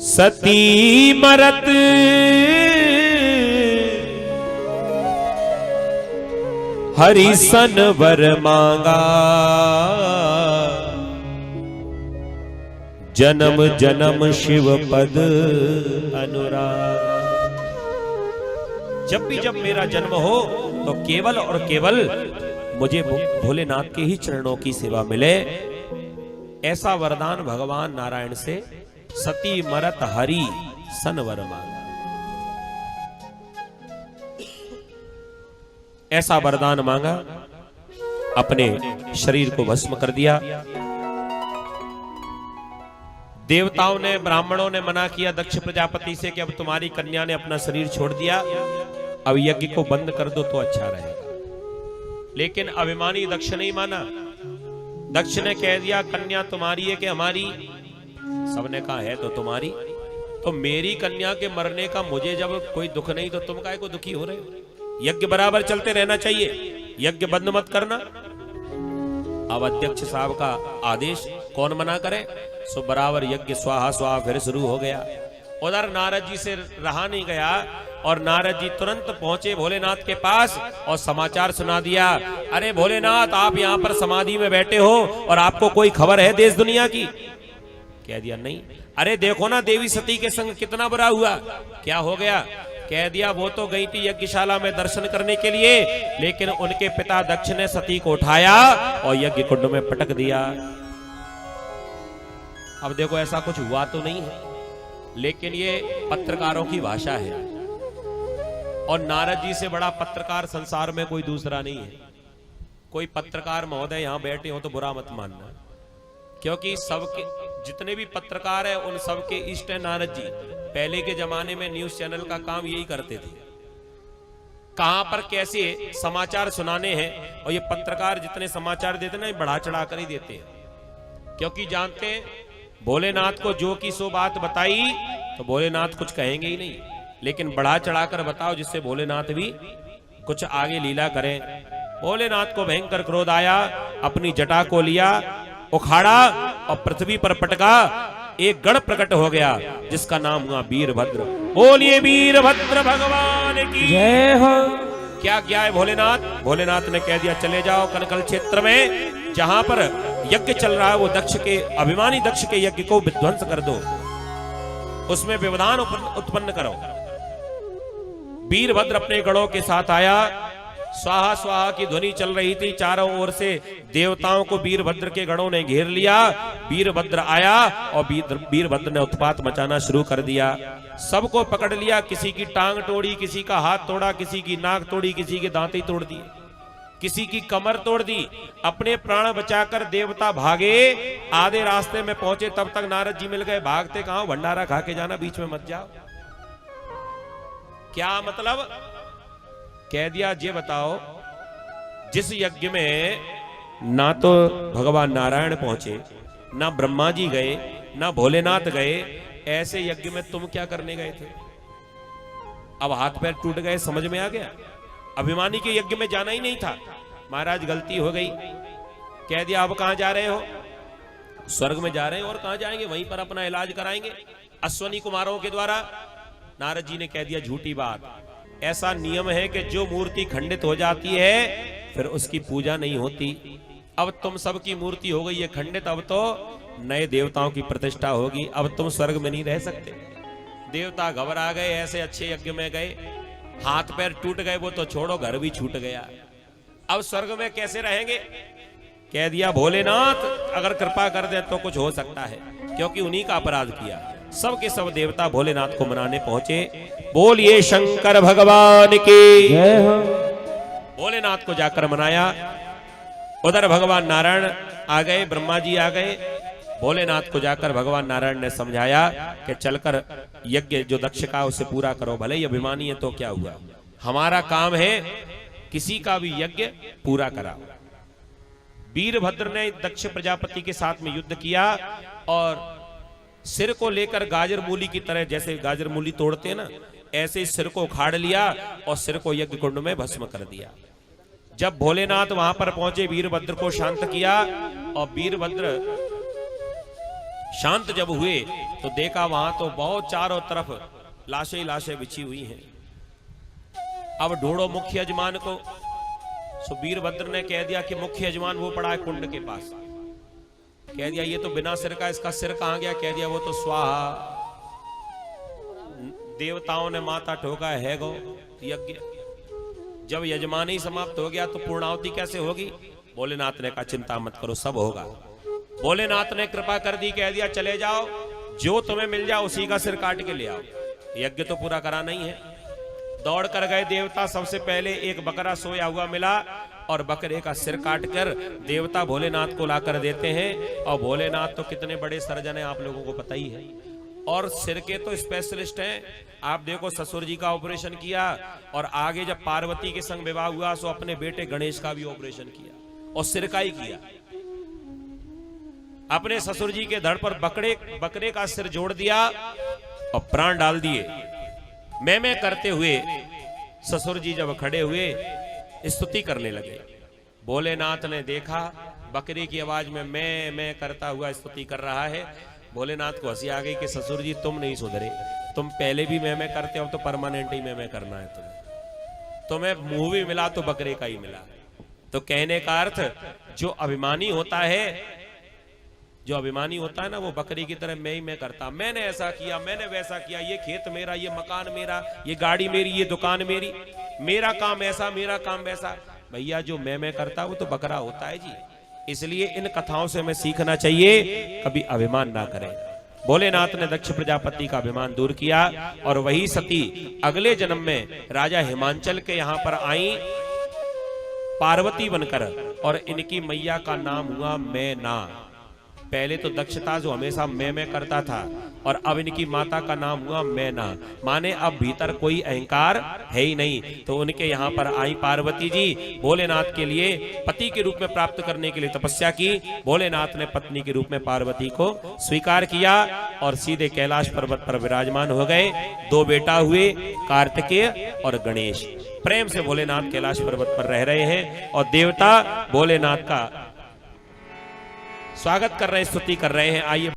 सती मरत हरिसन वर मांगा, जन्म जन्म शिव पद अनुराग। जब मेरा जन्म हो तो केवल और केवल मुझे भोलेनाथ के ही चरणों की सेवा मिले, ऐसा वरदान भगवान नारायण से सती मरत हरि सन वर मांगा। ऐसा वरदान मांगा, अपने शरीर को भस्म कर दिया। देवताओं ने, ब्राह्मणों ने मना किया दक्ष प्रजापति से कि अब तुम्हारी कन्या ने अपना शरीर छोड़ दिया, अब यज्ञ को बंद कर दो तो अच्छा रहेगा। लेकिन अभिमानी दक्ष नहीं माना। दक्ष ने कह दिया कन्या तुम्हारी है कि हमारी? सबने कहा है तो तुम्हारी। तो मेरी कन्या के मरने का मुझे जब कोई दुख नहीं तो तुम काहे को दुखी हो रहे हो? यज्ञ बराबर चलते रहना चाहिए, यज्ञ बंद मत करना। अब अध्यक्ष साहब का आदेश कौन मना करे? सो बराबर यज्ञ स्वाहा स्वाहा फिर शुरू हो गया। उधर नारद जी से रहा नहीं गया और नारद जी तुरंत पहुंचे भोलेनाथ के पास और समाचार सुना दिया, अरे भोलेनाथ आप यहाँ पर समाधि में बैठे हो और आपको कोई खबर है देश दुनिया की? कह दिया नहीं। अरे देखो ना देवी सती के संग कितना बुरा हुआ। क्या हो गया? कह दिया वो तो गई थी यज्ञशाला में दर्शन करने के लिए, लेकिन उनके पिता दक्ष ने सती को उठाया और यज्ञ कुंड में पटक दिया। अब देखो ऐसा कुछ हुआ तो नहीं है, लेकिन ये पत्रकारों की भाषा है और नारद जी से बड़ा पत्रकार संसार में कोई दूसरा नहीं है। कोई पत्रकार महोदय यहां बैठे हो तो बुरा मत मानना, क्योंकि सबके जितने भी पत्रकार हैं उन सबके इष्ट है नारद जी। पहले के जमाने में न्यूज चैनल का काम यही करते थे, कहां पर कैसे समाचार सुनाने हैं, और ये पत्रकार जितने समाचार देते ना बढ़ा चढ़ा कर ही देते हैं, क्योंकि जानते हैं भोलेनाथ को जो की सो बात बताई तो भोलेनाथ कुछ कहेंगे ही नहीं, लेकिन बढ़ा चढ़ाकर बताओ जिससे भोलेनाथ भी कुछ आगे लीला करें। भोलेनाथ को भयंकर क्रोध आया, अपनी जटा को लिया, उखाड़ा और पृथ्वी पर पटका। एक गण प्रकट हो गया जिसका नाम हुआ वीरभद्र। बोलिए वीरभद्र भगवान की जय हो। क्या किया है भोलेनाथ? भोलेनाथ ने कह दिया चले जाओ कनकल क्षेत्र में, जहां पर यज्ञ चल रहा है वो दक्ष के, अभिमानी दक्ष के यज्ञ को विध्वंस कर दो, उसमें व्यवधान उत्पन्न करो। वीरभद्र अपने गणों के साथ आया। स्वाहा स्वाहा की ध्वनि चल रही थी, चारों ओर से देवताओं को वीरभद्र के गणों ने घेर लिया। वीरभद्र आया और वीरभद्र ने उत्पात मचाना शुरू कर दिया। सबको पकड़ लिया, किसी की टांग तोड़ी, किसी का हाथ तोड़ा, किसी की नाक तोड़ी, किसी के दांत ही तोड़ दिए, किसी की कमर तोड़ दी। अपने प्राण बचाकर देवता भागे। आधे रास्ते में पहुंचे तब तक नारद जी मिल गए। भागते कहां? भंडारा खा के जाना, बीच में मत जाओ। क्या मतलब? कह दिया ये बताओ, जिस यज्ञ में ना तो भगवान नारायण पहुंचे, ना ब्रह्मा जी गए, ना भोलेनाथ गए, ऐसे यज्ञ में तुम क्या करने गए थे? अब हाथ पैर टूट गए, समझ में आ गया? अभिमानी के यज्ञ में जाना ही नहीं था। महाराज गलती हो गई। कह दिया अब कहां जा रहे हो? स्वर्ग में जा रहे हैं। और कहां जाएंगे? वहीं पर अपना इलाज कराएंगे अश्वनी कुमारों के द्वारा। नारद जी ने कह दिया झूठी बात। ऐसा नियम है कि जो मूर्ति खंडित हो जाती है फिर उसकी पूजा नहीं होती। अब तुम सबकी मूर्ति हो गई है खंडित, अब तो नए देवताओं की प्रतिष्ठा होगी। अब तुम स्वर्ग में नहीं रह सकते। देवता घबरा गए, ऐसे अच्छे यज्ञ में गए, हाथ पैर टूट गए, वो तो छोड़ो घर भी छूट गया। अब स्वर्ग में कैसे रहेंगे? कह दिया भोलेनाथ अगर कृपा कर दे तो कुछ हो सकता है, क्योंकि उन्हीं का अपराध किया। सब के सब देवता भोलेनाथ को मनाने पहुंचे। बोलिए शंकर भगवान की जय हो। भोलेनाथ को जाकर मनाया। उधर भगवान नारायण आ गए, ब्रह्मा जी आ गए। भोलेनाथ को जाकर भगवान नारायण ने समझाया कि चलकर यज्ञ जो दक्ष का उसे पूरा करो, भले ही अभिमानी है तो क्या हुआ, हमारा काम है किसी का भी यज्ञ पूरा कराओ। वीरभद्र ने दक्ष प्रजापति के साथ में युद्ध किया और सिर को लेकर गाजर मूली की तरह, जैसे गाजर मूली तोड़ते हैं ना, ऐसे सिर को उखाड़ लिया और सिर को यज्ञ कुंड में भस्म कर दिया। जब भोलेनाथ वहां पर पहुंचे, वीरभद्र को शांत किया और वीरभद्र शांत जब हुए तो देखा वहां तो बहुत चारों तरफ लाशें ही लाशें बिछी हुई हैं। अब ढूंढो मुख्य यजमान को। सो वीरभद्र ने कह दिया कि मुख्य यजमान वो पड़ा है कुंड के पास। कह दिया ये तो बिना सिर का, इसका सिर कहां गया? कह दिया वो तो स्वाहा, देवताओं ने माथा ठोका है गो यज्ञ। जब यजमान ही समाप्त हो गया तो पूर्णाहुति कैसे होगी? भोलेनाथ ने कहा चिंता मत करो, सब होगा। भोलेनाथ ने कृपा कर दी, कह दिया चले जाओ, जो तुम्हें मिल जाओ उसी का सिर काट के ले आओ, यज्ञ तो पूरा करा नहीं है। दौड़ कर गए देवता। सबसे पहले एक बकरा सोया हुआ मिला और बकरे का सिर काट कर देवता भोलेनाथ को लाकर देते हैं। और भोलेनाथ तो कितने बड़े सर्जन हैं आप लोगों को पता ही है, और सिर के तो स्पेशलिस्ट हैं। आप देखो ससुर जी का ऑपरेशन किया, और आगे जब पार्वती के संग विवाह हुआ सो अपने बेटे गणेश का भी ऑपरेशन किया और सिर का ही किया। अपने ससुर जी के धड़ पर बकरे का सिर जोड़ दिया और प्राण डाल दिए। मैं करते हुए ससुर जी जब खड़े हुए स्तुति करने लगे। भोलेनाथ ने देखा बकरी की आवाज में मैं करता हुआ स्तुति कर रहा है। भोलेनाथ को हंसी आ गई कि ससुर जी तुम नहीं सुधरे, तुम पहले भी मैं करते हो तो परमानेंट ही मैं करना है तुम्हें मुंह भी मिला तो बकरे का ही मिला। तो कहने का अर्थ जो अभिमानी होता है, जो अभिमानी होता है ना, वो बकरी की तरह मैं करता, मैंने ऐसा किया, मैंने वैसा किया, ये खेत मेरा, ये मकान मेरा, ये गाड़ी मेरी, ये दुकान मेरी, मेरा काम ऐसा, मेरा काम वैसा। भैया जो मैं करता वो तो बकरा होता है जी। इसलिए इन कथाओं से हमें सीखना चाहिए कभी अभिमान ना करें। भोलेनाथ ने दक्ष प्रजापति का अभिमान दूर किया और वही सती अगले जन्म में राजा हिमांचल के यहां पर आई पार्वती बनकर, और इनकी मैया का नाम हुआ मैना। पहले तो दक्षता जो हमेशा मैं करता था, और अब इनकी माता का नाम हुआ मैना, माने अब भीतर कोई अहंकार है ही नहीं। तो उनके यहाँ पर आई पार्वती जी, भोलेनाथ के लिए पति के रूप में प्राप्त करने के लिए तपस्या की। भोलेनाथ ने पत्नी के रूप में पार्वती को स्वीकार किया और सीधे कैलाश पर्वत पर विराजमान हो गए। 2 बेटा हुए, कार्तिकेय और गणेश। प्रेम से भोलेनाथ कैलाश पर्वत पर रह रहे हैं और देवता भोलेनाथ का स्वागत कर रहे हैं, स्तुति कर रहे हैं। आइए